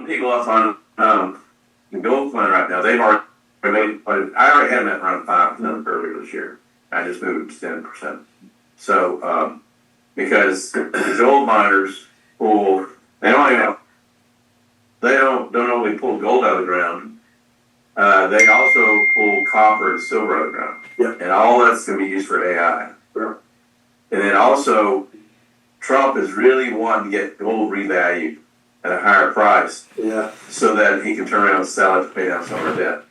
people up on the gold fund right now. They've already made. I already had them at around 5% earlier this year. I just moved to 10%. So because the gold miners pull, they don't only pull gold out of the ground. They also pull copper and silver out of the ground. Yeah. And all that's going to be used for AI. Sure. And then also, Trump is really wanting to get gold revalued at a higher price. Yeah. So that he can turn around and sell it to pay down some of our debt.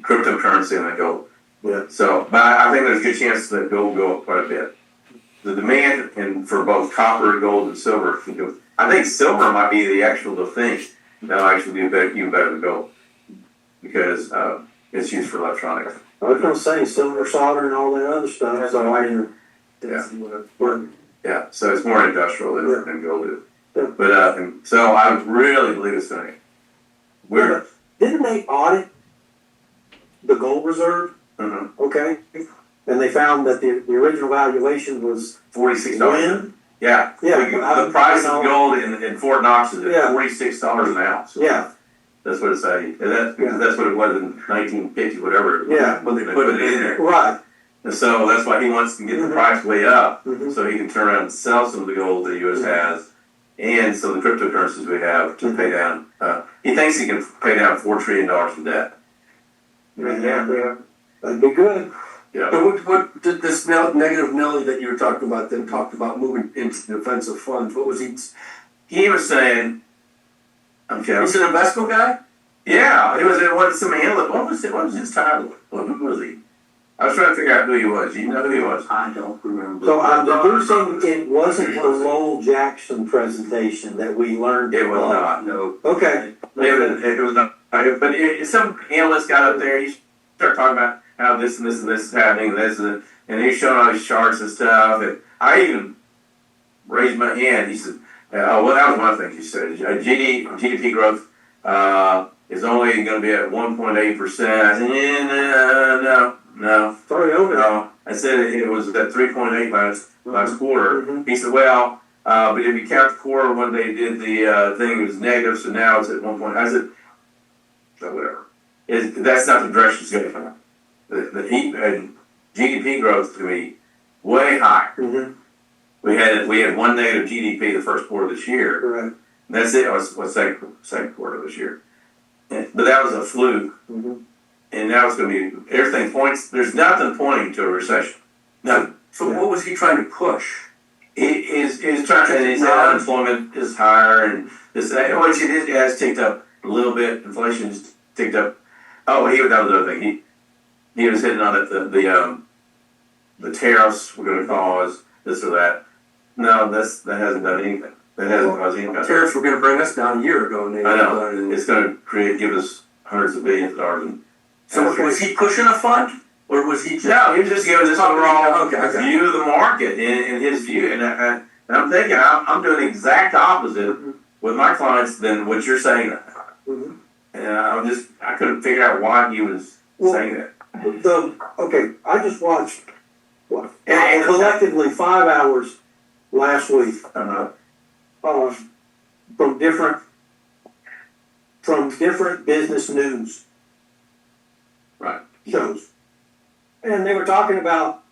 Cryptocurrency and then gold. Yeah. So, but I think there's a good chance that gold will go up quite a bit. The demand for both copper, gold, and silver. I think silver might be the thing. That'll actually be even better than gold because it's used for electronics. I was going to say silver solder and all that other stuff. So Yeah, so it's more industrial than gold is. Yeah. But so I really believe it's going to get weird. Didn't they audit the gold reserve? Mm-hmm. Okay. And they found that the original valuation was $46. Yeah. The price of gold in Fort Knox is at $46 an ounce. Yeah. That's what it's saying. And that's what it was in 1950, whatever. Yeah. When they put it in there. Right. And so that's why he wants to get the price way up Mm-hmm. so he can turn around and sell some of the gold that the U.S. has and some of the cryptocurrencies we have to pay down. He thinks he can pay down $4 trillion in debt. Yeah. That'd be good. Yeah. So what did this negative Nelly that you were talking about then talked about moving into defensive funds? What was he? He was saying, okay. He's an investment guy? Yeah, it was some analyst. What was his title? Who was he? I was trying to figure out who he was. You know who he was? I don't remember. So I'm deducing it wasn't the Lowell Jackson presentation that we learned. It was not. No. Okay. It was not. But some analyst got up there. He started talking about how this and this and this is happening, and he's showing all these charts and stuff. And I even raised my hand. He said, "Well, that was one of the things he said. GDP growth is only going to be at 1.8%." I said, no. Sorry, over. No. I said it was at 3.8 last quarter. Mm-hmm. He said, well, but if you count the quarter when they did the thing, it was negative, so now it's at 1 point. I said, so whatever. That's not the direction it's going. The GDP growth to be way higher. Mm-hmm. We had one negative GDP the first quarter of this year. Correct. That's it. It was second quarter of this year. But that was a fluke. Mm-hmm. And now it's going to be, everything points, there's nothing pointing to a recession. Nothing. So what was he trying to push? He's trying, and his unemployment is higher, and this, which it has ticked up a little bit. Inflation has ticked up. Oh, that was another thing. He was hitting on it, the tariffs were going to cause this or that. No, that hasn't done anything. That hasn't caused anything. Tariffs were going to bring us down a year ago. And I know. It's going to give us hundreds of billions of dollars in. So was he pushing a fund, or was he just? No, he was just giving this overall okay. view of the market in his view, and I'm thinking I'm doing the exact opposite with my clients than what you're saying. Mm-hmm. And I couldn't figure out why he was saying that. I just watched collectively 5 hours last week from different business news. Right. Shows. And they were talking about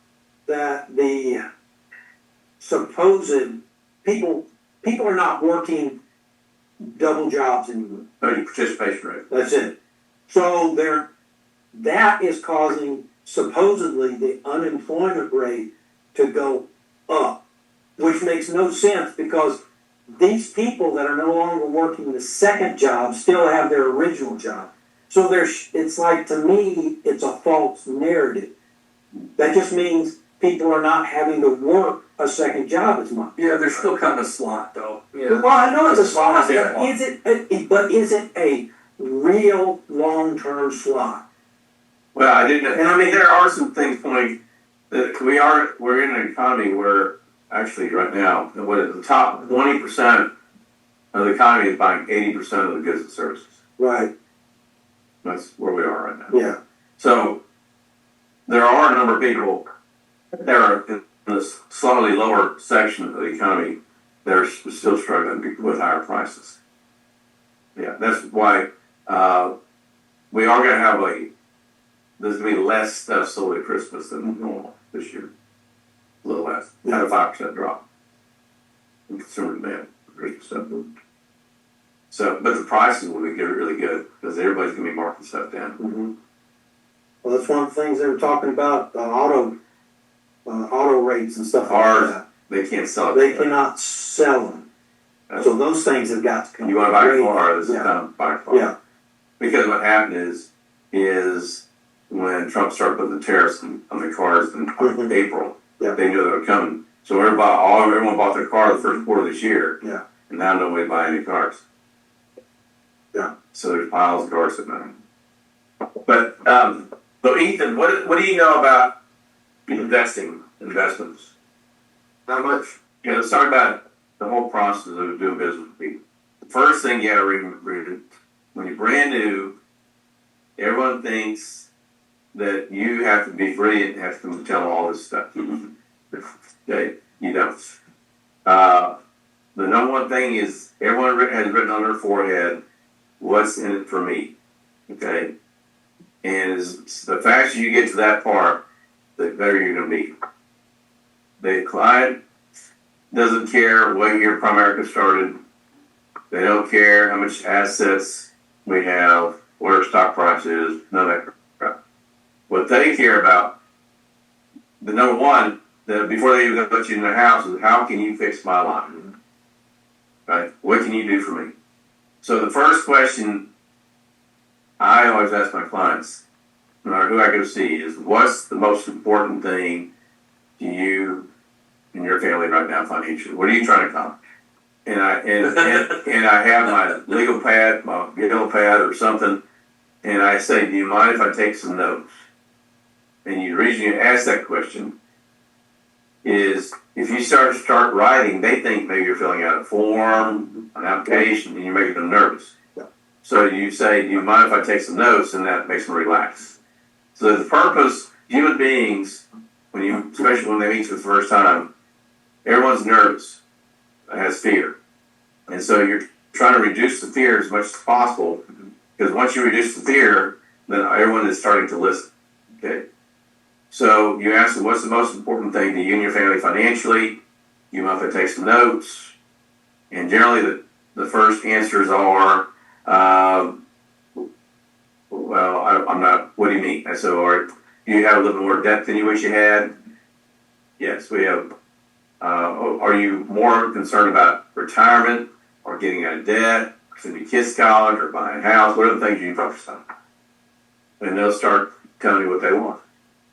that the supposed people are not working double jobs anymore. Oh, your participation rate. That's it. So that is causing supposedly the unemployment rate to go up, which makes no sense because these people that are no longer working the second job still have their original job. So it's like, to me, it's a false narrative. That just means people are not having to work a second job as much. Yeah, they're still kind of a slot, though. Yeah. Well, I know it's a slot, Yeah. but is it a real long-term slot? Well, I didn't, and I mean there are some things pointing that we're in an economy where actually right now, the top 20% of the economy is buying 80% of the goods and services. Right. That's where we are right now. Yeah. So there are a number of people that are in this slightly lower section of the economy that are still struggling with higher prices. that's why we are going to have there's going to be less stuff sold at Christmas than normal this year. A little less. Had a 5% drop in consumer demand for Christmas stuff. So, but the prices will be really good because everybody's going to be marking stuff down. Mm-hmm. Well, that's one of the things they were talking about, auto rates and stuff Ours, like that. they can't sell it. They cannot sell them. So those things have got to come. You want to buy a car, this is Yeah. time to buy a car. Yeah. Because what happened is when Trump started putting the tariffs on the cars in April, they knew they were coming. So everyone bought their car the first quarter of this year. Yeah. And now nobody buy any cars. Yeah. So there's piles of cars sitting there. But so Ethan, what do you know about investments? Not much. Yeah, let's talk about the whole process of doing business with people. The first thing you got to read when you're brand new, everyone thinks that you have to be brilliant and have to tell them all this stuff. Okay, you don't. The number one thing is everyone has written on their forehead, what's in it for me? Okay? And the faster you get to that part, the better you're going to be. The client doesn't care what year Primerica started. They don't care how much assets we have, what our stock price is, none of that crap. What they care about, the number one, before they even put you in their house, is how can you fix my life? Right? What can you do for me? So the first question I always ask my clients, no matter who I go see, is what's the most important thing to you and your family right now financially? What are you trying to accomplish? And I have my legal pad, my yellow pad or something, and I say, do you mind if I take some notes? And the reason you ask that question is if you start writing, they think maybe you're filling out a form, an application, and you're making them nervous. So you say, do you mind if I take some notes? And that makes them relax. So the purpose, human beings, especially when they meet for the first time, everyone's nervous, has fear. And so you're trying to reduce the fear as much as possible, because once you reduce the fear, then everyone is starting to listen. Okay. So you ask them, what's the most important thing to you and your family financially? You might have to take some notes. And generally the first answers are, I'm not, what do you mean? I said, do you have a little more debt than you wish you had? Yes, we have. Are you more concerned about retirement or getting out of debt, or sending your kids to college or buying a house? What are the things you focus on? And they'll start telling you what they want.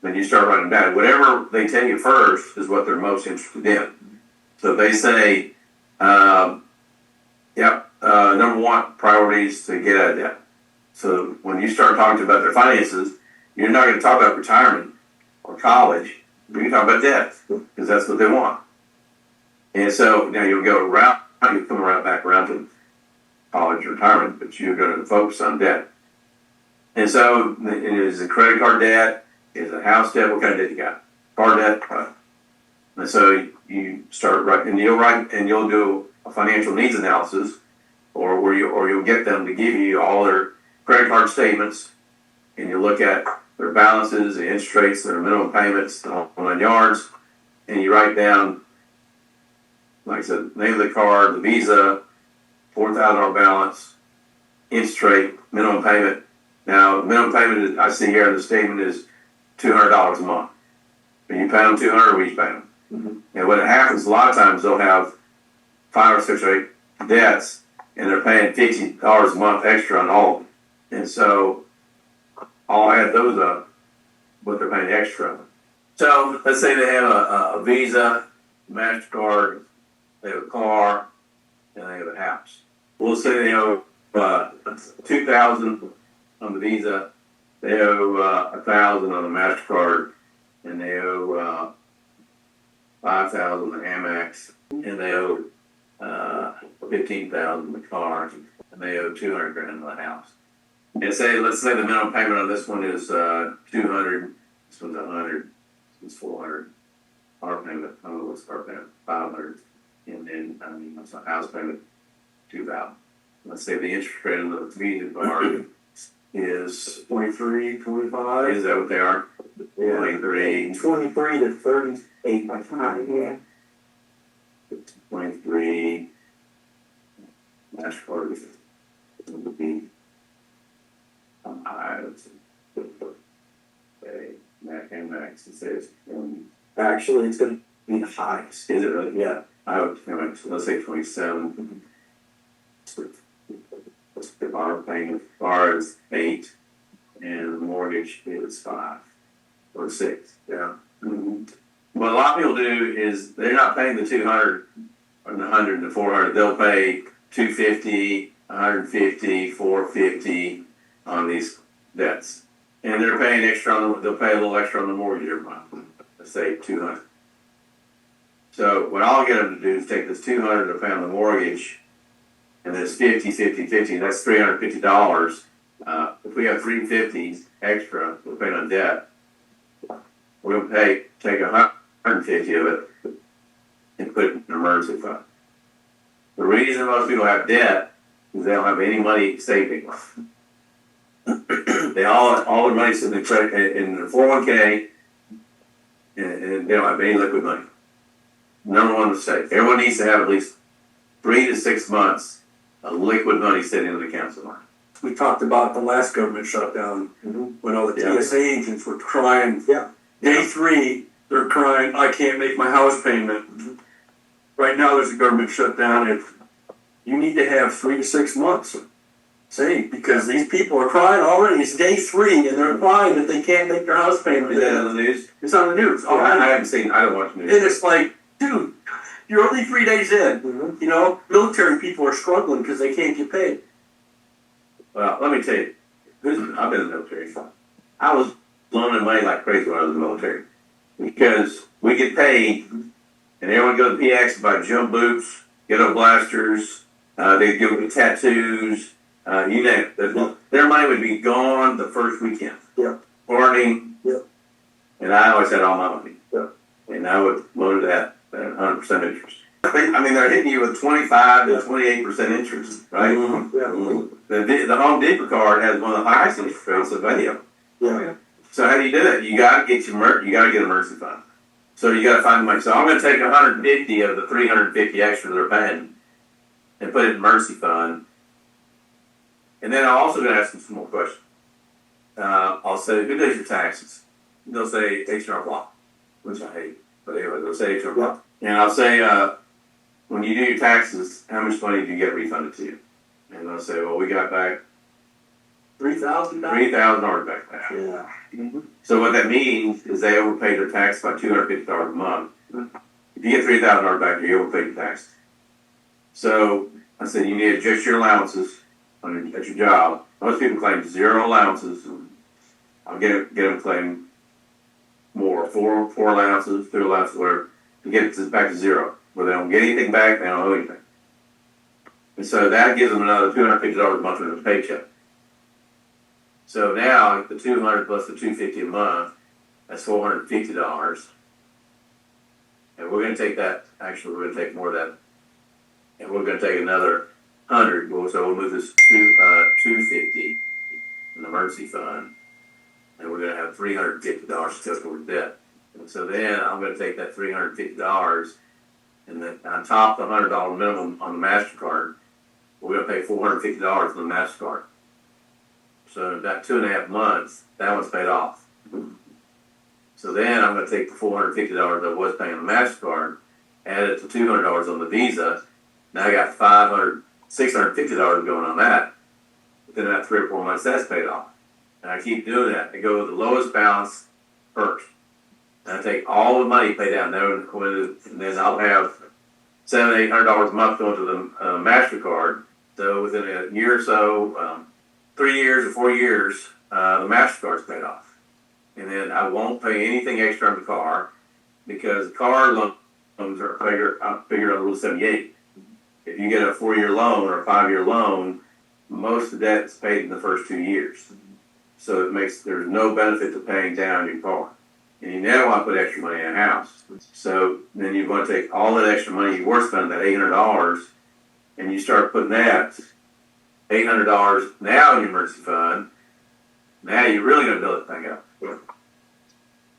Then you start writing down. Whatever they tell you first is what they're most interested in. So if they say, number one priority is to get out of debt. So when you start talking about their finances, you're not going to talk about retirement or college. You can talk about debt because that's what they want. And so now you'll come back around to college or retirement, but you're going to focus on debt. And so is it credit card debt? Is it house debt? What kind of debt you got? Car debt? And so you start writing, and you'll do a financial needs analysis, or you'll get them to give you all their credit card statements, and you look at their balances, the interest rates, their minimum payments, the whole 9 yards, and you write down, like I said, name of the card, the Visa, $4,000 balance, interest rate, minimum payment. Now, the minimum payment I see here in the statement is $200 a month. And you pay them $200, or we each pay them. Mm-hmm. And what happens, a lot of times they'll have 5 or 6 or 8 debts, and they're paying $50 a month extra on all of them. And so I'll add those up, what they're paying extra. So let's say they have a Visa, MasterCard, they have a car, and they have a house. We'll say they owe $2,000 on the Visa, they owe $1,000 on the MasterCard, and they owe $5,000 on the Amex, and they owe $15,000 on the car, and they owe $200,000 on the house. And let's say the minimum payment on this one is $200. This one's $100. This one's $400. Car payment, what's car payment? $500. And then, house payment, $2,000. let's say the interest rate on the immediate borrow is 23, 25. is that what they are? Yeah. 23, 23 to 38 by time, yeah. 23. MasterCard would be high. Okay, Max. It says. Actually, it's gonna be the highest. Is it really? Yeah. I would, let's say 27. The borrow payment bar is 8, and the mortgage is 5 or 6. Yeah. Mm-hmm. What a lot of people do is they're not paying the 200 or the 100 and the 400. They'll pay 250, 150, 450 on these debts, and they're paying extra on the. They'll pay a little extra on the mortgage every month. Let's say 200. So what I'll get them to do is take this 200 to pay on the mortgage, and this 50, 50, 50. That's $350. If we have 350 extra, we're paying on debt. We're gonna take 150 of it and put it in an emergency fund. The reason most people have debt is they don't have any money saving. They all their money's in the credit in the 401k, and they don't have any liquid money. Number one mistake. Everyone needs to have at least 3 to 6 months of liquid money sitting in the account somewhere. We talked about the last government shutdown when all the TSA agents were crying. Yeah. Day 3, they're crying, I can't make my house payment. Right now, there's a government shutdown. If you need to have 3 to 6 months saved, because these people are crying already. It's day 3, and they're crying that they can't make their house payment. Is that on the news? It's on the news. I haven't seen. I don't watch news. And it's like, dude, you're only 3 days in. You know, military people are struggling because they can't get paid. Well, let me tell you, I've been in the military. I was loaning money like crazy when I was in the military because we get paid, and everyone goes to PX to buy jump boots, ghetto blasters. They give me tattoos. You name it. Their money would be gone the first weekend. Yeah. Partying. Yeah. And I always had all my money. Yeah. And I would loan that at 100% interest. I mean, they're hitting you with 25 to 28% interest, right? The Home Depot card has one of the highest interest rates of any of them. Yeah. So how do you do that? You got to get you got to get an emergency fund. So you got to find the money. So I'm going to take 150 of the 350 extra they're paying and put it in emergency fund. And then I'm also going to ask them some more questions. I'll say, who does your taxes? They'll say H&R Block, which I hate. But anyway, they'll say H&R Block. And I'll say, when you do your taxes, how much money do you get refunded to you? And they'll say, well, we got back $3,000? $3,000 back now. Yeah. So what that means is they overpaid their tax by $250 a month. If you get $3,000 back, you overpaid your tax. So I said, you need to adjust your allowances at your job. Most people claim 0 allowances. I'll get them claim more, 4 allowances, 2 allowances, whatever, to get it back to 0. Where they don't get anything back, they don't owe anything. And so that gives them another $250 a month in their paycheck. So now the 200 plus the 250 a month, that's $450. And we're going to take that. Actually, we're going to take more of that, and we're going to take another 100. So we'll move this to 250 in the emergency fund, and we're going to have $350 to go towards debt. And so then I'm going to take that $350, and then on top of the $100 minimum on the MasterCard, we're going to pay $450 on the MasterCard. So in about 2.5 months, that one's paid off. So then I'm going to take the $450 that I was paying on the MasterCard, add it to $200 on the Visa. Now I got $650 going on that. Within about 3 or 4 months, that's paid off. And I keep doing that. I go with the lowest balance first. And I take all the money paid down there, and then I'll have $700, $800 a month going to the MasterCard. So within a year or so, 3 years or 4 years, the MasterCard's paid off. And then I won't pay anything extra on the car because car loans are figured on Rule 78. If you get a 4-year loan or a 5-year loan, most of that is paid in the first 2 years. So there's no benefit to paying down your car. And you never want to put extra money in a house. So then you're going to take all that extra money you were spending, that $800, and you start putting that $800 now in your emergency fund. Now you're really going to build that thing up.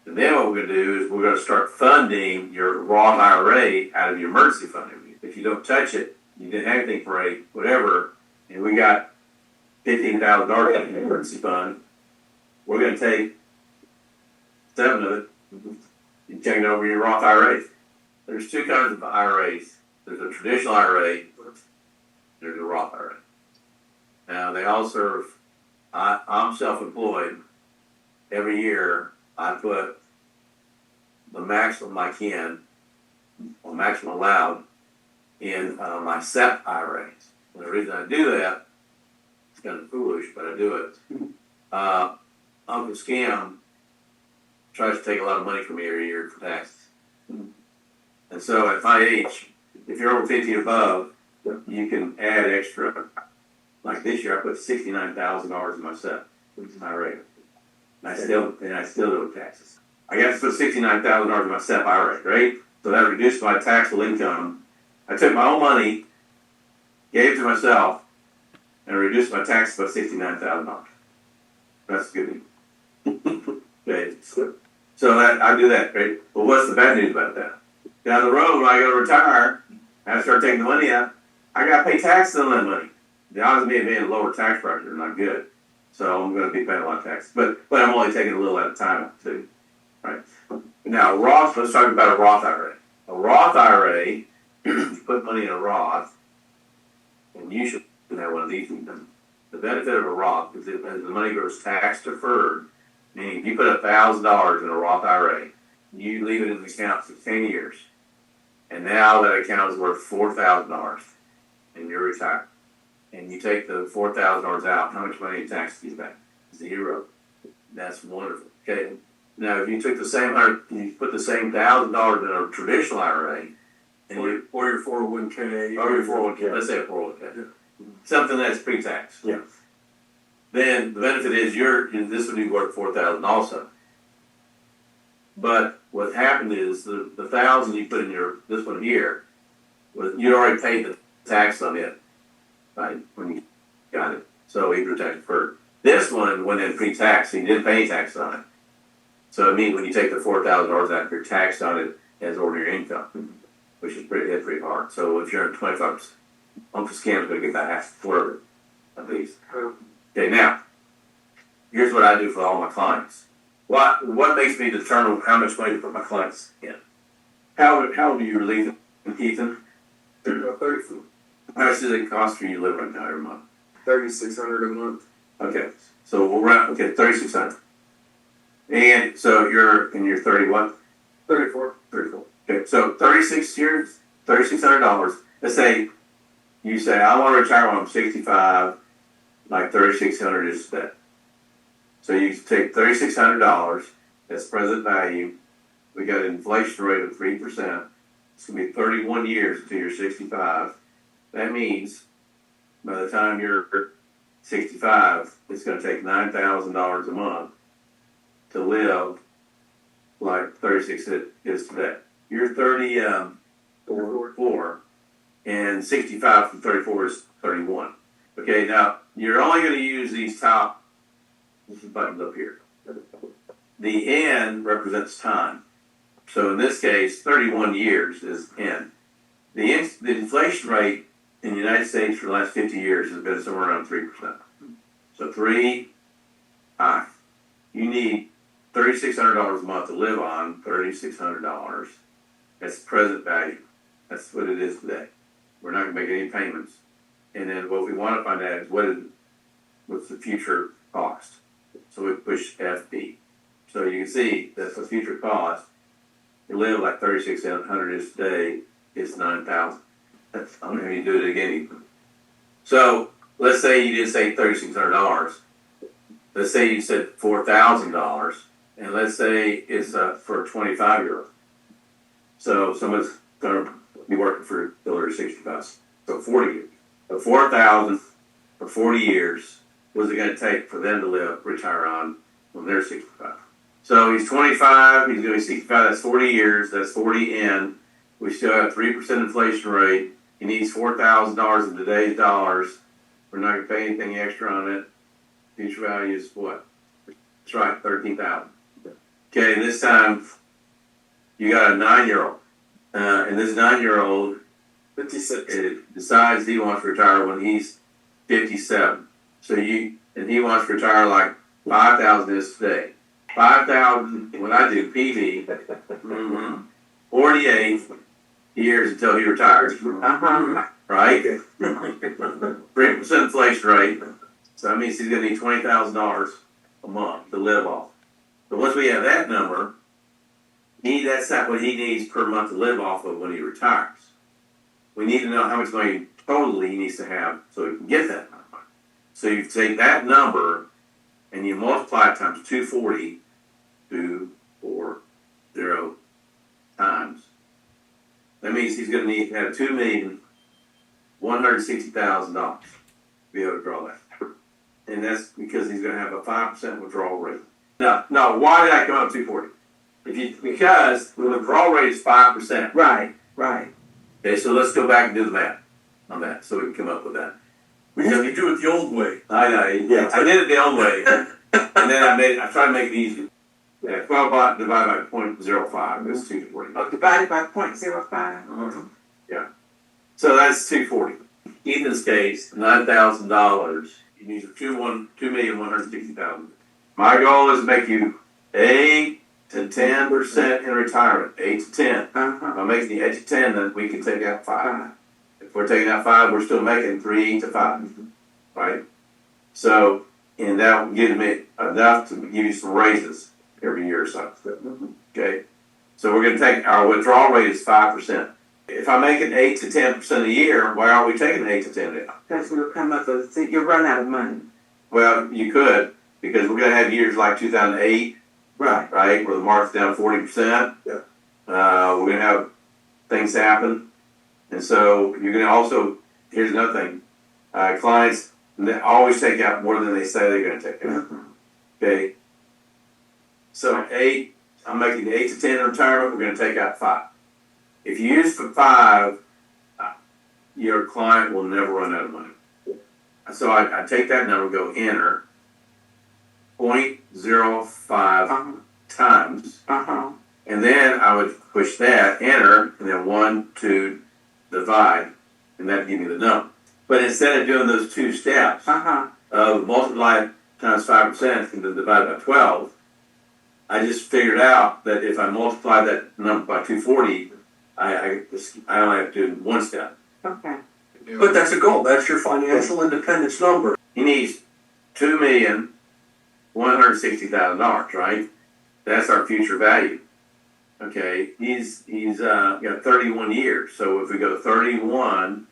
And then what we're going to do is we're going to start funding your Roth IRA out of your emergency fund. If you don't touch it, you didn't have anything for a whatever, and we got $15,000 in the emergency fund, we're going to take 7 of it and take it over your Roth IRA. There's 2 kinds of IRAs. There's a traditional IRA, there's a Roth IRA. Now they all serve, I'm self-employed. Every year I put the maximum I can, or maximum allowed, in my SEP IRAs. And the reason I do that, it's kind of foolish, but I do it. Uncle Scam tries to take a lot of money from me every year for taxes. And so at my age, if you're over 50 and above, you can add extra. Like this year, I put $69,000 in my SEP IRA. And I still do taxes. I got to put $69,000 in my SEP IRA, right? So that reduced my taxable income. I took my own money, gave it to myself, and reduced my taxes by $69,000. That's good. Okay. So I do that, right? Well, what's the bad news about that? Down the road, when I go to retire, and I start taking the money out, I got to pay taxes on that money. The odds of me being a lower tax bracket are not good. So I'm going to be paying a lot of taxes. But I'm only taking a little at a time, too. Right? Now, Roth, let's talk about a Roth IRA. A Roth IRA, you put money in a Roth, and you should have one of these. The benefit of a Roth is that as the money grows tax deferred, meaning if you put $1,000 in a Roth IRA, you leave it in the account for 10 years, and now that account is worth $4,000, and you're retired. And you take the $4,000 out, how much money in tax do you pay? 0. That's wonderful. Okay. Now, if you took the same you put the same $1,000 in a traditional IRA, and or your 401k, or your 401k, let's say a 401k, something that's pre-tax. Yeah. Then the benefit is this would be worth $4,000 also. But what happened is the $1,000 you put in this one here, you already paid the tax on it. Right, when you got it. So either tax deferred. This one went in pre-tax, so you didn't pay any tax on it. So it means when you take the $4,000 out, you're taxed on it as ordinary income, which is pretty hard. So if you're at 25%, Uncle Scam's going to get about half of it, at least. Okay, now, here's what I do for all my clients. What makes me determine how much money to put my clients in? How do you relieve them, Ethan? 34. How much does it cost for you to live right now every month? $3,600 a month. Okay, so we'll round. Okay, $3,600. And so you're in your 30 what? 34. 34. Okay, so 36 years, $3,600. Let's say you say I want to retire when I'm 65. Like $3,600 is that. So you take $3,600. That's present value. We got an inflation rate of 3%. It's gonna be 31 years until you're 65. That means by the time you're 65, it's going to take $9,000 a month to live like 36 is today. You're 34, and 65 from 34 is 31. Okay, now you're only going to use these top buttons up here. The N represents time. So in this case, 31 years is N. The inflation rate in the United States for the last 50 years has been somewhere around 3%. So 3, you need $3,600 a month to live on, $3,600. That's present value. That's what it is today. We're not going to make any payments. And then what we want to find out is what's the future cost. So we push FB. So you can see that the future cost, you live like 3,600 is today, is 9,000. I'm going to do it again. So let's say you did say $3,600. Let's say you said $4,000, and let's say it's for a 25-year-old. So someone's going to be working for till they're 65. So 40 years. So $4,000 for 40 years. What is it going to take for them to retire on when they're 65? So he's 25. He's going to be 65. That's 40 years. That's 40 in. We still have 3% inflation rate. He needs $4,000 in today's dollars We're not gonna pay anything extra on it. Future value is what? That's right, 13,000. Okay, this time you got a 9-year-old, and this 9-year-old 56. decides he wants to retire when he's 57. So and he wants to retire like 5,000 is today. 5,000 when I do PV, 48 years until he retires. Right? 3% inflation rate. So that means he's gonna need $20,000 a month to live off. But once we have that number, that's not what he needs per month to live off of when he retires. We need to know how much money totally he needs to have so he can get that number. So you take that number and you multiply it times 240, 240 times. That means he's going to need to have $2,160,000 to be able to draw that. And that's because he's going to have a 5% withdrawal rate. Now, why did I come up with 240? Because the withdrawal rate is 5%. Right. Okay, so let's go back and do the math on that so we can come up with that. We have to do it the old way. I know. Yeah, I did it the old way. And then I tried to make it easy. Yeah, 12 divided by 0.05 is 240. Oh, divided by 0.05? Yeah. So that's 240. Ethan's case, $9,000. You need $2,160,000. My goal is to make you 8 to 10% in retirement. 8 to 10. If I'm making the 8 to 10, then we can take out 5. If we're taking out 5, we're still making 3 to 5. Right? So, and that will give me enough to give you some raises every year or so. Okay? So we're going to take, our withdrawal rate is 5%. If I'm making 8 to 10% a year, why aren't we taking 8 to 10? Because we'll come up with, you'll run out of money. Well, you could, because we're going to have years like 2008, Right. right, where the market's down 40%. Yeah. We're going to have things happen. And so you're going to also, here's another thing, clients always take out more than they say they're going to take out. Okay? So I'm making 8 to 10 in retirement, we're going to take out 5. If you use for 5, your client will never run out of money. So I take that number, go enter, 0.05 times, and then I would push that, enter, and then 1, 2, divide, and that'd give me the number. But instead of doing those 2 steps of multiply times 5% and then divide by 12, I just figured out that if I multiply that number by 240, I only have to do 1 step. Okay. But that's a goal. That's your financial independence number. He needs $2,160,000, right? That's our future value. Okay, he's got 31 years. So if we go 31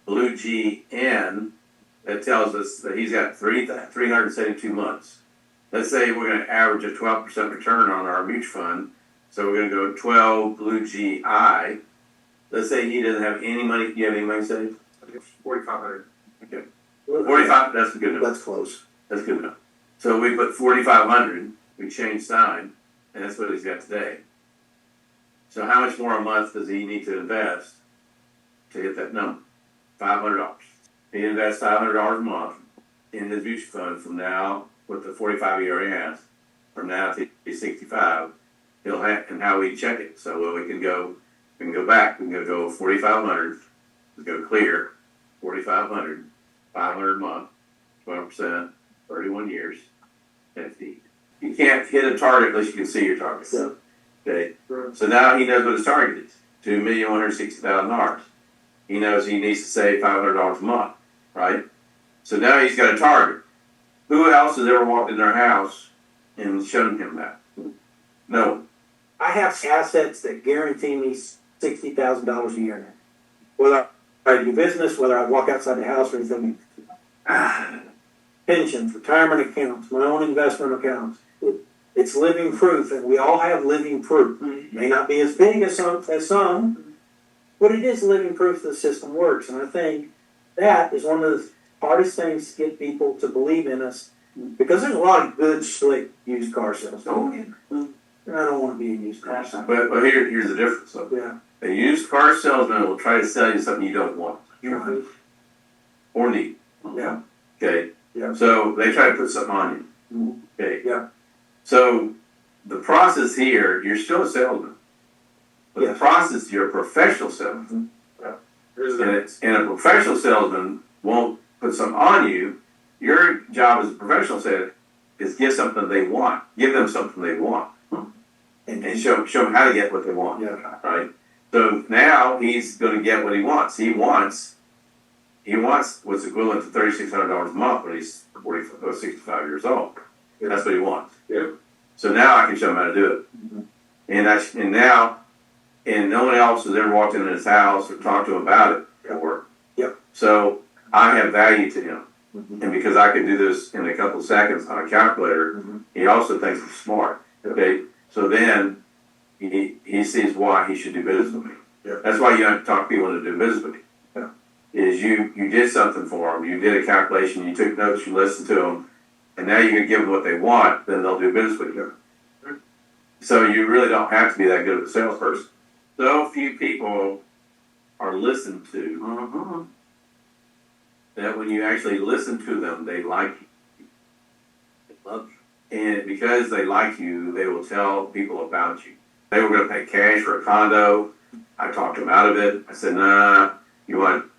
blue GN, that tells us that he's got 372 months. Let's say we're going to average a 12% return on our mutual fund. So we're going to go 12 blue GI. Let's say he doesn't have any money. Do you have any money saved? 4,500. Okay. 45, that's a good enough. That's close. That's good enough. So we put 4,500, we change sign, and that's what he's got today. So how much more a month does he need to invest to hit that number? $500. He invests $500 a month in his mutual fund from now, with the 45 year he has, from now to he's 65. He'll have, and how we check it. So we can go back. We can go 4,500. Let's go clear. 4,500, 500 a month, 12%, 31 years, 50. You can't hit a target unless you can see your target. So, okay. So now he knows what his target is: $2,160,000. He knows he needs to save $500 a month, right? So now he's got a target. Who else has ever walked in their house and shown him that? No one. I have assets that guarantee me $60,000 a year now. Whether I do business, whether I walk outside the house or anything. Pensions, retirement accounts, my own investment accounts. It's living proof, and we all have living proof. May not be as big as some, but it is living proof that the system works. And I think that is one of the hardest things to get people to believe in us, because there's a lot of good, slick used car salesmen. Oh, yeah. And I don't want to be a used car salesman. But here's the difference, though. Yeah. A used car salesman will try to sell you something you don't want or need. Yeah. Okay. Yeah. So they try to put something on you. Okay. Yeah. So the process here, you're still a salesman, but the Yes. process, you're a professional salesman. Here's And a professional salesman won't put something on you. Your job as a professional salesman is give something they want. Give them something they want. And show them how to get what they want. Yeah. Right? So now he's going to get what he wants. He wants what's equivalent to $3,600 a month when he's 40 or 65 years old. That's what he wants. Yeah. So now I can show him how to do it. And no one else has ever walked into his house or talked to him about it before. Yep. So I have value to him. Mhm. And because I can do this in a couple of seconds on a calculator, he also thinks I'm smart. Okay? So then he sees why he should do business with me. Yeah. That's why you have to talk to people to do business with you. Yeah. Is you did something for them. You did a calculation. You took notes. You listened to them. And now you're going to give them what they want. Then they'll do business with you. So you really don't have to be that good of a salesperson. So few people are listened to that when you actually listen to them, they like you. They love you. And because they like you, they will tell people about you. They were going to pay cash for a condo. I talked them out of it. I said, nah, you want to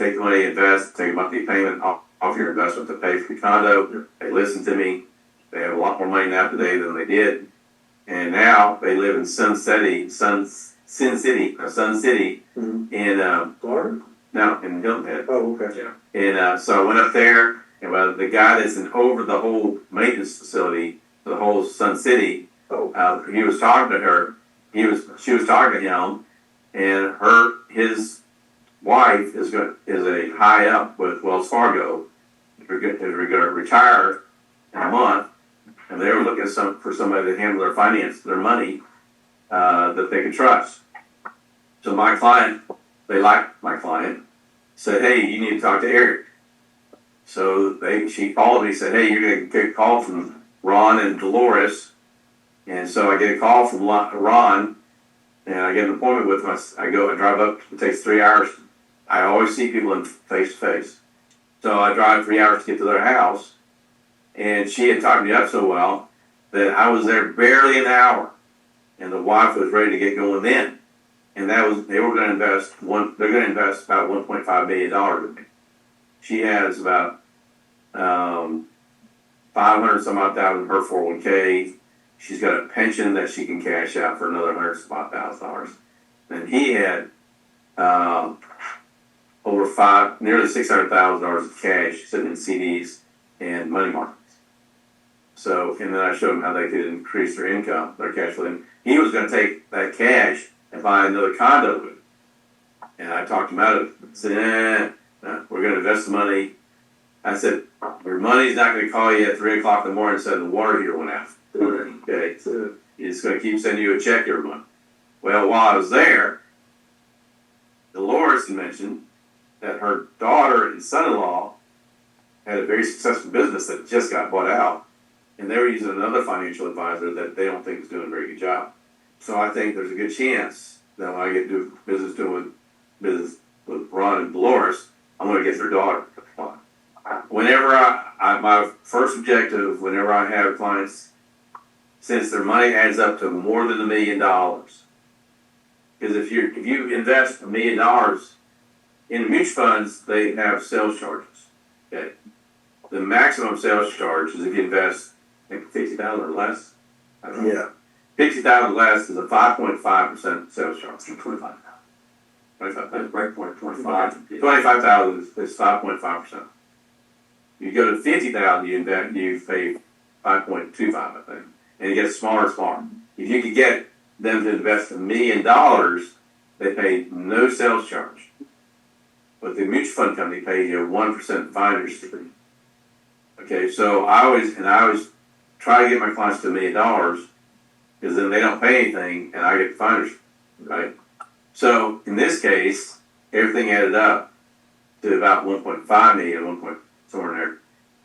take the money, invest, take a monthly payment off your investment to pay for the condo. They listened to me. They have a lot more money now today than they did. And now they live in Sun City, Mhm. in Florida? no, in Hilton Head. Oh, okay. And so I went up there, and the guy that's over the whole maintenance facility, the whole Sun City, Oh. he was talking to her. She was talking to him, and his wife is a high up with Wells Fargo. Is going to retire in a month, and they were looking for somebody to handle their money that they could trust. So they liked my client, said, hey, you need to talk to Eric. So she called me and said, hey, you're going to get a call from Ron and Dolores. And so I get a call from Ron, and I get an appointment with him. I drive up, it takes 3 hours. I always see people face to face. So I drive 3 hours to get to their house, and she had talked me up so well that I was there barely an hour, and the wife was ready to get going then. And they were going to invest they're going to invest about $1.5 million with me. She has about 500 some odd thousand in her 401k. She's got a pension that she can cash out for another $100 some odd thousand. And he had nearly $600,000 of cash sitting in CDs and money markets. So, and then I showed him how they could increase their income, their cash flow. He was going to take that cash and buy another condo with it. And I talked him out of it. I said, we're going to invest the money. I said, your money's not going to call you at 3 o'clock in the morning and said the water heater went out. Okay, so it's going to keep sending you a check every month. Well, while I was there, Dolores mentioned that her daughter and son-in-law had a very successful business that just got bought out, and they were using another financial advisor that they don't think is doing a very good job. So I think there's a good chance that when I get to do business with Ron and Dolores, I'm going to get their daughter. Whenever my first objective, whenever I have clients, since their money adds up to more than $1 million, because if you invest $1 million in mutual funds, they have sales charges. Okay, the maximum sales charge is if you invest $50,000 or less. I don't know. Yeah. $50,000 or less is a 5.5% sales charge. 25,000. 25,000. Right point, 25. 25,000 is 5.5%. You go to 50,000, you pay 5.25, I think, and it gets smaller and smaller. If you could get them to invest $1 million, they pay no sales charge, but the mutual fund company pays you a 1% finder's fee. Okay, so I always try to get my clients to $1 million because then they don't pay anything and I get the finder's fee, right? So in this case, everything added up to about 1.5 million, somewhere in there.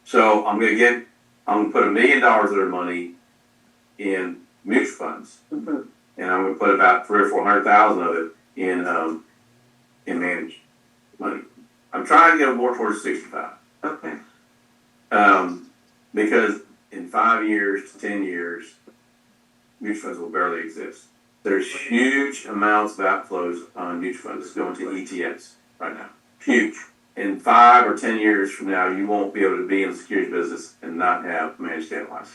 So I'm going to put $1 million of their money in mutual funds, and I'm going to put about 300,000 or 400,000 of it in managed money. I'm trying to get them more towards 65. Okay. Because in 5 years to 10 years, mutual funds will barely exist. There's huge amounts of outflows on mutual funds going to ETFs right now. Huge. In 5 or 10 years from now, you won't be able to be in the securities business and not have managed analyzers.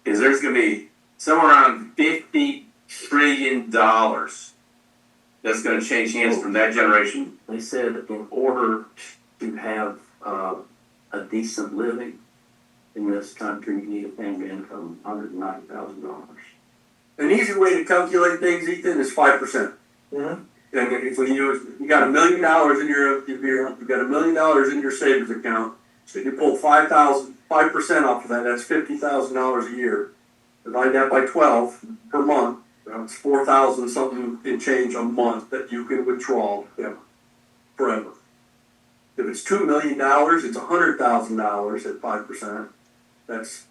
Is there's going to be somewhere around $50 trillion that's going to change hands from that generation. They said in order to have a decent living in this country, you need a family income of $190,000. An easy way to calculate things, Ethan, is 5%. Mhm. And if we use, you got $1 million in you got $1 million in your savings account. So you pull 5% off of that. That's $50,000 a year. Divide that by 12 per month. That's 4,000 something and change a month that you can withdraw forever. If it's $2 million, it's $100,000 at 5%. That's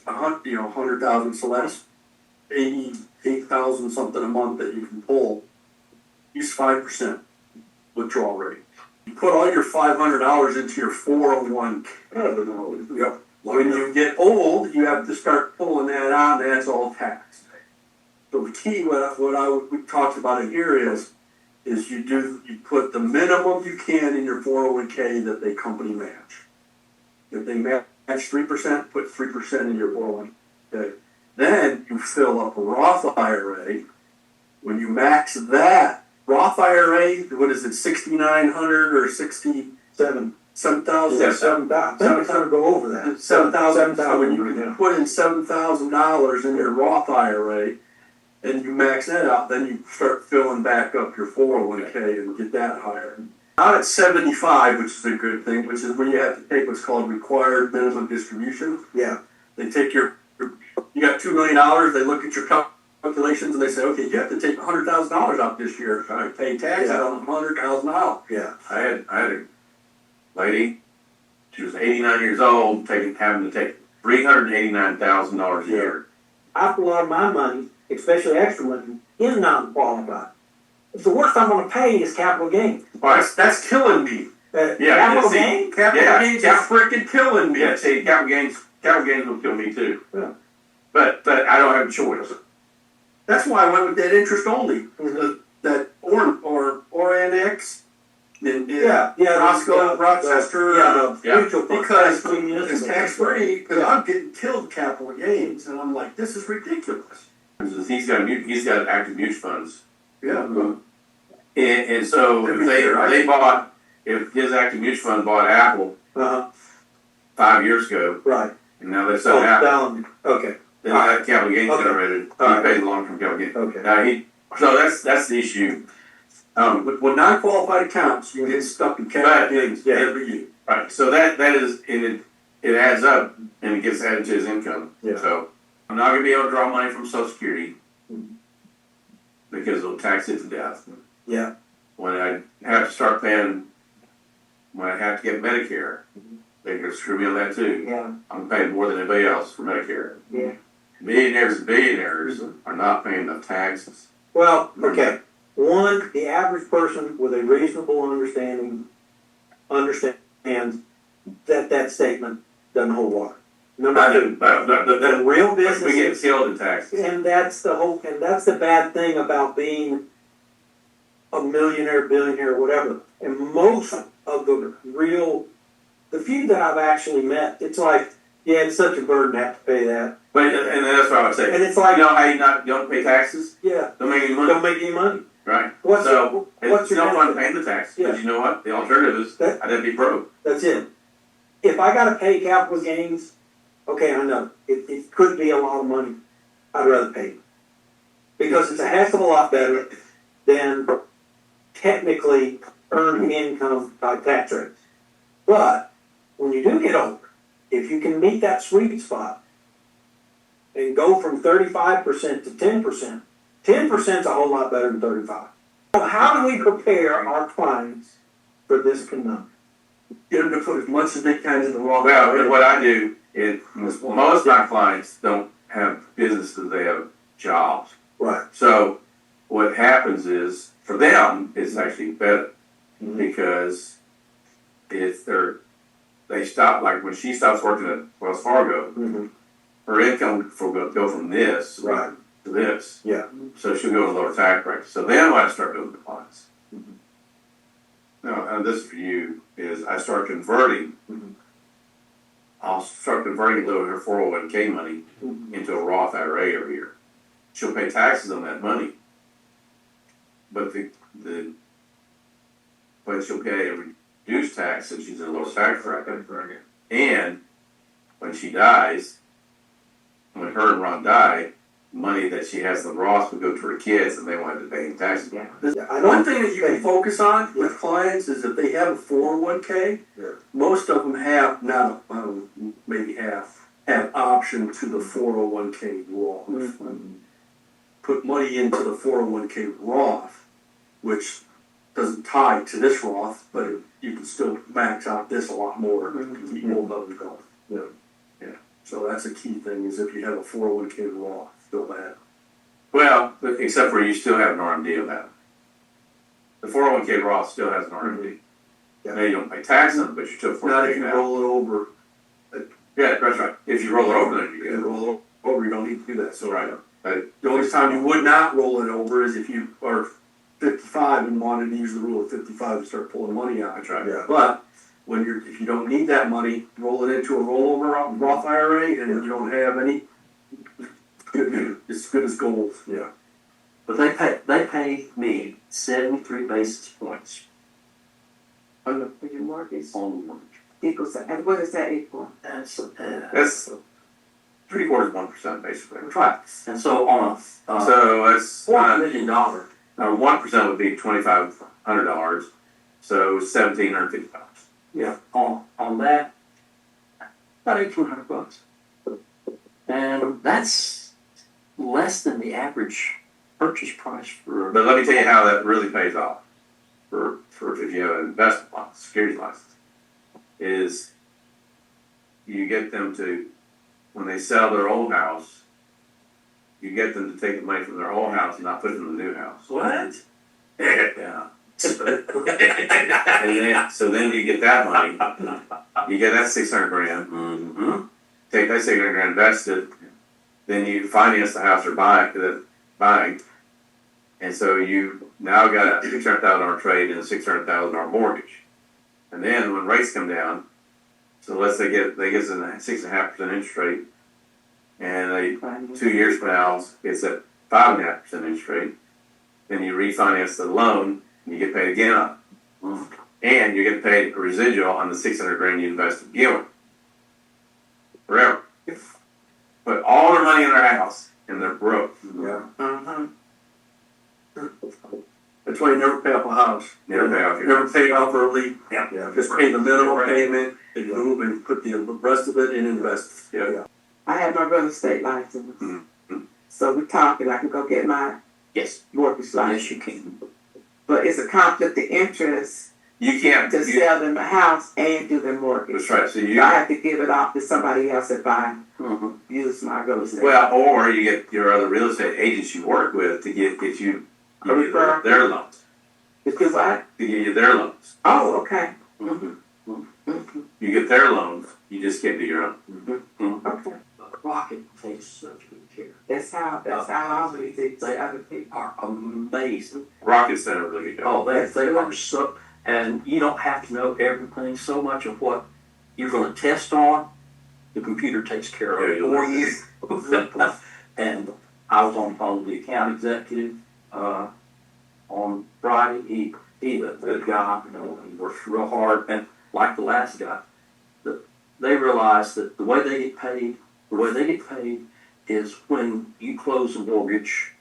100,000. So that's 88,000 something a month that you can pull. Use 5% withdrawal rate. You put all your $500 into your 401k. Yep. When you get old, you have to start pulling that out, and that's all taxed. So the key, we talked about it here is you put the minimum you can in your 401k that they company match. If they match 3%, put 3% in your 401k. Then you fill up a Roth IRA. When you max that Roth IRA, what is it, 6,900 or 7,000? 7,000 go over that. 7,000. So when you can put in $7,000 in your Roth IRA, and you max that out, then you start filling back up your 401k and get that higher. Not at 75, which is a good thing, which is when you have to take what's called required minimum distribution. Yeah. They take you got $2 million, they look at your calculations and they say, okay, you have to take $100,000 out this year. I pay taxes on $100,000. Yeah. I had a lady, she was 89 years old, having to take $389,000 a year. I put a lot of my money, especially extra money, in non-qualified. It's the worst I'm going to pay is capital gains. Well, That's killing me. Capital gains? Capital gains is freaking killing me. yeah, see, capital gains will kill me too. Yeah. But I don't have a choice. That's why I went with that interest only. Mhm. That or annex. Yeah. Roscoe, Rochester. Mutual fund. Because Municipal. it's tax free. Because I'm getting killed capital gains, and I'm like, this is ridiculous. He's got active mutual funds. Yeah. And so if his active mutual fund bought Apple Uh-huh. 5 years ago, Right. and now they sell Apple, down. Okay. then that capital gains Okay. generated. All right. He pays long-term capital gains. Okay. Now so that's the issue. With non-qualified accounts, you get stuck in capital gains Yeah. every year. Right. So that is it adds up and it gets added to his income. Yeah. So I'm not gonna be able to draw money from Social Security because it'll tax it to death. Yeah. When I have to start paying, when I have to get Medicare, they're gonna screw me on that too. Yeah. I'm paying more than anybody else for Medicare. Yeah. Millionaires and billionaires are not paying enough taxes. Well, okay. One, the average person with a reasonable understanding understands that statement doesn't hold water. Number two, the real We get business, killed in taxes. and that's the bad thing about being a millionaire, billionaire, whatever. And most of the few that I've actually met, it's like, yeah, it's such a burden to have to pay that. But and that's what I would say. And it's like, You know how you don't pay taxes? yeah, Don't make any money. don't make any money. Right. What's So what's it's your no fun benefit? paying the tax. Yeah. But you know what? The alternative is That- I'd have to be broke. That's it. If I got to pay capital gains, okay, I know it could be a lot of money. I'd rather pay it because it's a heck of a lot better than technically earned income by tax rates. But when you do get older, if you can meet that sweet spot and go from 35% to 10%, 10% is a whole lot better than 35. So how do we prepare our clients for this conundrum? Get them to put as much as they can in the Roth Well, IRA. what I do is most of my clients don't have businesses; they have jobs. Right. So what happens is for them, it's actually better because they stop, like when she stops working at Wells Fargo, Mhm. her income will go from this Right. to this. Yeah. So she'll go to lower tax bracket. So then when I start doing compliance. Mhm. No, and this is for you, is I start converting, Mhm. I'll start converting a little of her 401k money Mhm. into a Roth IRA every year. She'll pay taxes on that money. But but she'll pay a reduced tax since she's in a lower tax bracket. And when she dies, when her and Ron die, money that she has in the Roth will go to her kids and they won't have to pay any taxes. Yeah, I One don't, thing that you can focus on with clients is if they have a 401k, Yeah. most of them have, not, maybe half, have option to the 401k Roth. Put money into the 401k Roth, which doesn't tie to this Roth, but you can still max out this a lot more to keep both of them going. Yeah. So that's a key thing, is if you have a 401k Roth, still that. Well, except for you still have an RMD on that. The 401k Roth still has an RMD. Yeah. Now you don't pay tax on it, but you still force Not to if take you it out. roll it over. Yeah, that's right. If you roll it over, then you If get you it. roll it over, you don't need to do that. So Right. the only time you would not roll it over is if you are 55 and wanted to use the rule of 55 and start pulling money out. That's right. Yeah. But if you don't need that money, roll it into a rollover Roth IRA, and you don't have any. It's good as gold. Yeah. But they pay me 73 basis points On the, for your mortgage, on the mortgage. equals, and what is that equal? That's 3/4 1% basically. right. And so on a So that's $4 million, 1% would be $2,500. So $1,750. yeah, on that, about $1,800. And that's less than the average purchase price for. But let me tell you how that really pays off for if you have an investment license, securities license, is you get them to, when they sell their old house, you get them to take the money from their old house and not put it in the new house. What? Yeah. And then, so then you get that money, you get that 600 grand, Mm-hmm. take that 600 grand, invest it, then you finance the house they're buying, and so you now got a $600,000 trade and a $600,000 mortgage. And then when rates come down, so let's say they get a 6.5% interest rate, and 2 years from now it's at 5.5% interest rate, then you refinance the loan and you get paid again on it. And you get paid a residual on the 600 grand you invested to begin with. Forever. Put all their money in their house and they're broke. Yeah. Uh-huh. That's why you never pay off a house. Never pay off your Never pay off early. Yeah. Just pay the minimum payment and move and put the rest of it in invest. Yeah. I have my real estate license, Mhm. so we're talking, I can go get my Yes. mortgage license. Yes, you can. But it's a conflict of interest You can't. to sell them a house and do their mortgage. That's right. So So you, I have to give it off to somebody else if I Mm-hmm. use my real estate. well, or you get your other real estate agents you work with to get you A referral? their loans. To do what? To give you their loans. Oh, okay. You get their loans, you just can't do your own. Okay. Rocket takes such good care. That's how I always do to other people. Are amazing. Rocket's done a really good job. Oh, they are so, and you don't have to know everything. So much of what you're going to test on, the computer takes care of Yeah, it you'll for you. And I was on the phone with the account executive on Friday. He did a good job. You know, he works real hard, and like the last guy, they realize that the way they get paid is when you close a mortgage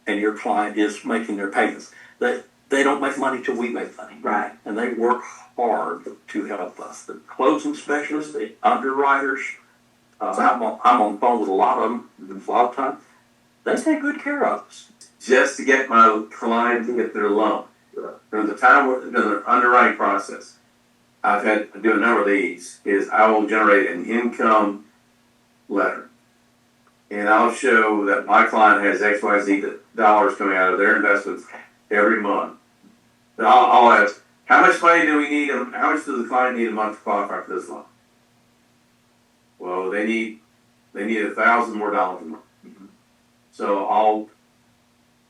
and your client is making their payments. They don't make money till we make money. Right. And they work hard to help us. The closing specialists, the underwriters, I'm on the phone with a lot of them a lot of times. They take good care of us. Just to get my client to get their loan. During the time during the underwriting process, I've had to do a number of these, is I will generate an income letter. And I'll show that my client has XYZ dollars coming out of their investments every month. And I'll ask, How much money do we need? How much does the client need a month to qualify for this loan? Well, they need $1,000 more a month. So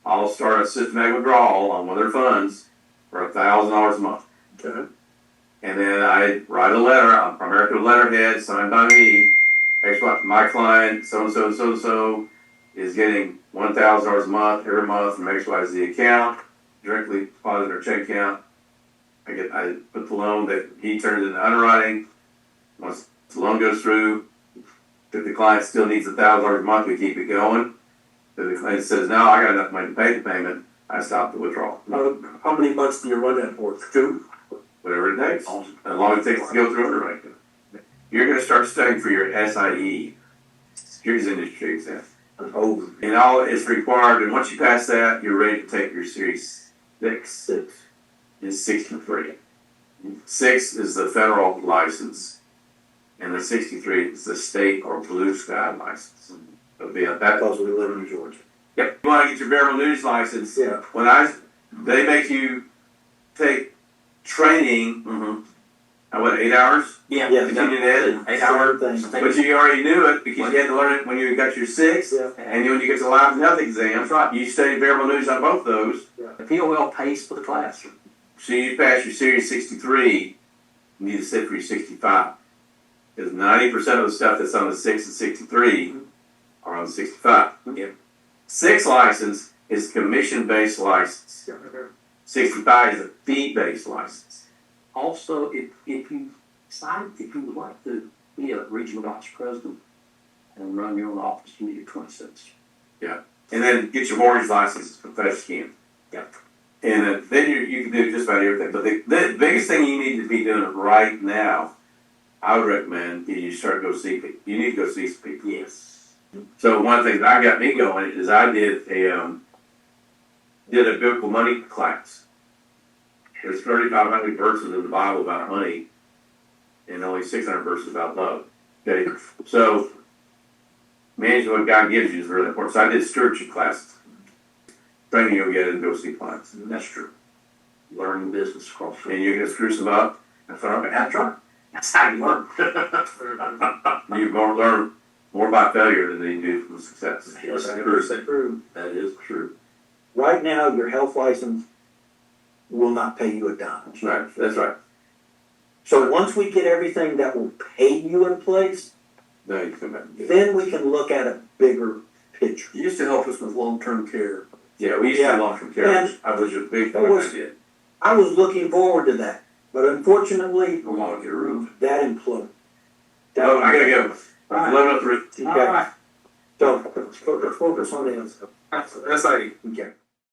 I'll start a systematic withdrawal on one of their funds for $1,000 a month. Okay. And then I write a letter, I'm primarily a letterhead signed by me. My client, so and so is getting $1,000 a month every month from XYZ account, directly deposit their check account. I put the loan that he turns into underwriting. Once the loan goes through, if the client still needs $1,000 a month, we keep it going. If the client says, no, I got enough money to pay the payment, I stop the withdrawal. How many months do you run that for? 2? Whatever it takes, as long as it takes to go through underwriting. You're going to start studying for your SIE, Securities Industry Exam. Oh, And all it's required, and once you pass that, you're ready to take your Series 6. Is 63. 6 is the federal license, and the 63 is the state or blue sky license. It'll be that. because we live in Georgia. Yep. You want to get your variable news license? Yeah. They make you take training. What, 8 hours? Yeah. Yeah. Continuing ed? 8 hours. Same thing. But you already knew it because you had to learn it when you got your 6, Yeah. and then when you get to the life and health exam, That's right. you studied variable news on both those. The POL pays for the class. So you pass your Series 63, you need to sit for your 65. Because 90% of the stuff that's on the 6 and 63 are on the 65. Yep. 6 license is commission-based license. 65 is a fee-based license. Also, if you decide, if you would like to be a regional vice president and run your own office, you need a 26. And then get your mortgage license as fast as you can. Yep. And then you can do just about everything. But the biggest thing you need to be doing right now, I would recommend you start to go see people. You need to go see some people. Yes. So one thing that got me going is I did a biblical money class. There's 3,500 verses in the Bible about money, and only 600 verses about love. Okay, so managing what God gives you is really important. So I did stewardship classes. Training you'll get and go see clients. That's true. Learning business across. And you're gonna screw some up. That's all right. That's right. That's how you learn. You're gonna learn more about failure than you do from success. Yes, That's True. that is true. Right now, your health license will not pay you a dime. That's right. That's right. So once we get everything that will pay you in place, Now you can come back and get it. then we can look at a bigger picture. You used to help us with long-term care. Yeah, we used to have long-term care. And I was a big that fan. was- I did. I was looking forward to that, but unfortunately, I want to get a room. that imploded. Oh, I gotta go. All right. 11:03. Okay. All right. So let's focus on the other stuff. SIE. Okay.